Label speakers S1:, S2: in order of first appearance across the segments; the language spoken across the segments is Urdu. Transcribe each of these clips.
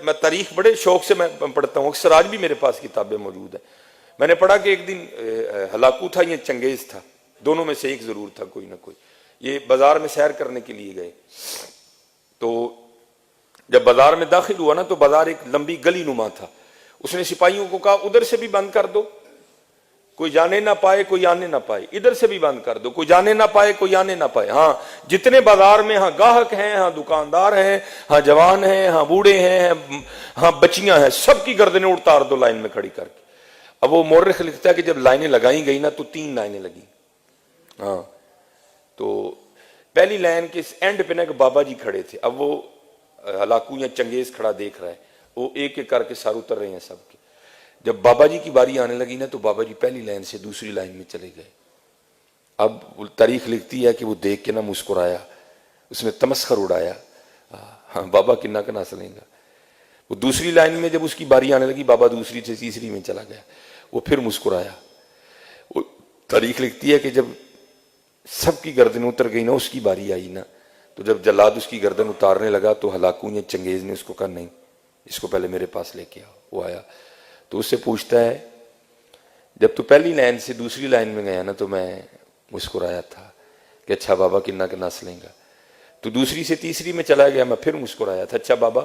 S1: میں تاریخ بڑے شوق سے میں پڑھتا ہوں، اکثر آج بھی میرے پاس کتابیں موجود ہیں. میں نے پڑھا کہ ایک دن ہلاکو تھا یا چنگیز تھا، دونوں میں سے ایک ضرور تھا کوئی نہ کوئی. یہ بازار میں سیر کرنے کے لیے گئے، تو جب بازار میں داخل ہوا نا تو بازار ایک لمبی گلی نما تھا. اس نے سپاہیوں کو کہا ادھر سے بھی بند کر دو، کوئی جانے نہ پائے کوئی آنے نہ پائے، ادھر سے بھی بند کر دو، کوئی جانے نہ پائے کوئی آنے نہ پائے. ہاں جتنے بازار میں ہاں گاہک ہیں، ہاں دکاندار ہیں، ہاں جوان ہیں، ہاں بوڑھے ہیں، ہاں بچیاں ہیں، سب کی گردنیں اتار دو لائن میں کھڑی کر کے. اب وہ مورخ لکھتا ہے کہ جب لائنیں لگائی گئی نا تو 3 لائنیں لگی. ہاں تو پہلی لائن کے اینڈ پہ نا ایک بابا جی کھڑے تھے. اب وہ ہلاکو یا چنگیز کھڑا دیکھ رہا ہے، وہ ایک ایک کر کے سار اتر رہے ہیں سب کے. جب بابا جی کی باری آنے لگی نا تو بابا جی پہلی لائن سے دوسری لائن میں چلے گئے. اب تاریخ لکھتی ہے کہ وہ دیکھ کے نہ مسکرایا، اس نے تمسخر اڑایا. ہاں بابا کنا کنا سلیں گا. وہ دوسری لائن میں جب اس کی باری آنے لگی، بابا دوسری سے تیسری میں چلا گیا، وہ پھر مسکرایا. وہ تاریخ لکھتی ہے کہ جب سب کی گردن اتر گئی نا، اس کی باری آئی نا، تو جب جلاد اس کی گردن اتارنے لگا تو ہلاکو یا چنگیز نے اس کو کہا نہیں، اس کو پہلے میرے پاس لے کے آؤ. وہ آیا تو اس سے پوچھتا ہے جب تو پہلی لائن سے دوسری لائن میں گیا نا تو میں مسکرایا تھا کہ اچھا بابا کنا کنا سلیں گا. تو دوسری سے تیسری میں چلا گیا، میں پھر مسکرایا تھا اچھا بابا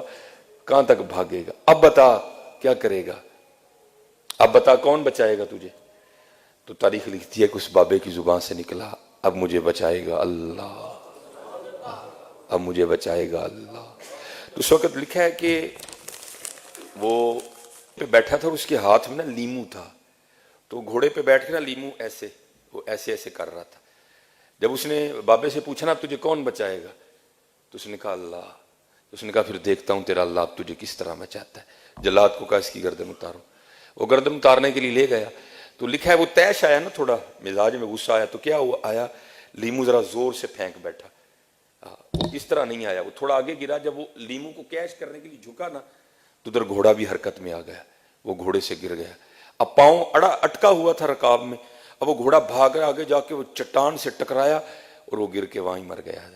S1: کہاں تک بھاگے گا، اب بتا کیا کرے گا، اب بتا کون بچائے گا تجھے. تو تاریخ لکھتی ہے کہ اس بابے کی زبان سے نکلا اب مجھے بچائے گا اللہ، اب مجھے بچائے گا اللہ. تو اس وقت لکھا ہے کہ وہ پہ بیٹھا تھا اور اس کے ہاتھ میں نا لیمو تھا. تو گھوڑے پہ بیٹھ کے نا لیمو ایسے وہ ایسے ایسے کر رہا تھا. جب اس نے بابے سے پوچھا نا اب تجھے کون بچائے گا، تو اس نے کہا اللہ. اس نے کہا پھر دیکھتا ہوں تیرا اللہ اب تجھے کس طرح بچاتا ہے. جلاد کو کہا اس کی گردن اتارو. وہ گردن اتارنے کے لیے لے گیا. تو لکھا ہے وہ تیش آیا نا، تھوڑا مزاج میں غصہ آیا. تو کیا ہوا، آیا لیمو ذرا زور سے پھینک بیٹھا. وہ اس طرح نہیں آیا، وہ تھوڑا آگے گرا. جب وہ لیمو کو کیچ کرنے کے لیے جھکا نا تو ادھر گھوڑا بھی حرکت میں آ گیا، وہ گھوڑے سے گر گیا. اب پاؤں اٹکا ہوا تھا رکاب میں. اب وہ گھوڑا بھاگا آگے جا کے وہ چٹان سے ٹکرایا اور وہ گر کے وہیں مر گیا.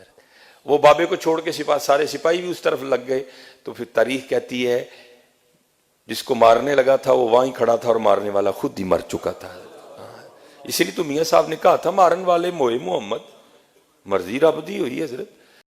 S1: وہ بابے کو چھوڑ کے سارے سپاہی بھی اس طرف لگ گئے. تو پھر تاریخ کہتی ہے جس کو مارنے لگا تھا وہ وہیں کھڑا تھا اور مارنے والا خود ہی مر چکا تھا. اسی لیے تو میاں صاحب نے کہا تھا مارن والے موئے محمد مرضی رب دی ہوئی حضرت.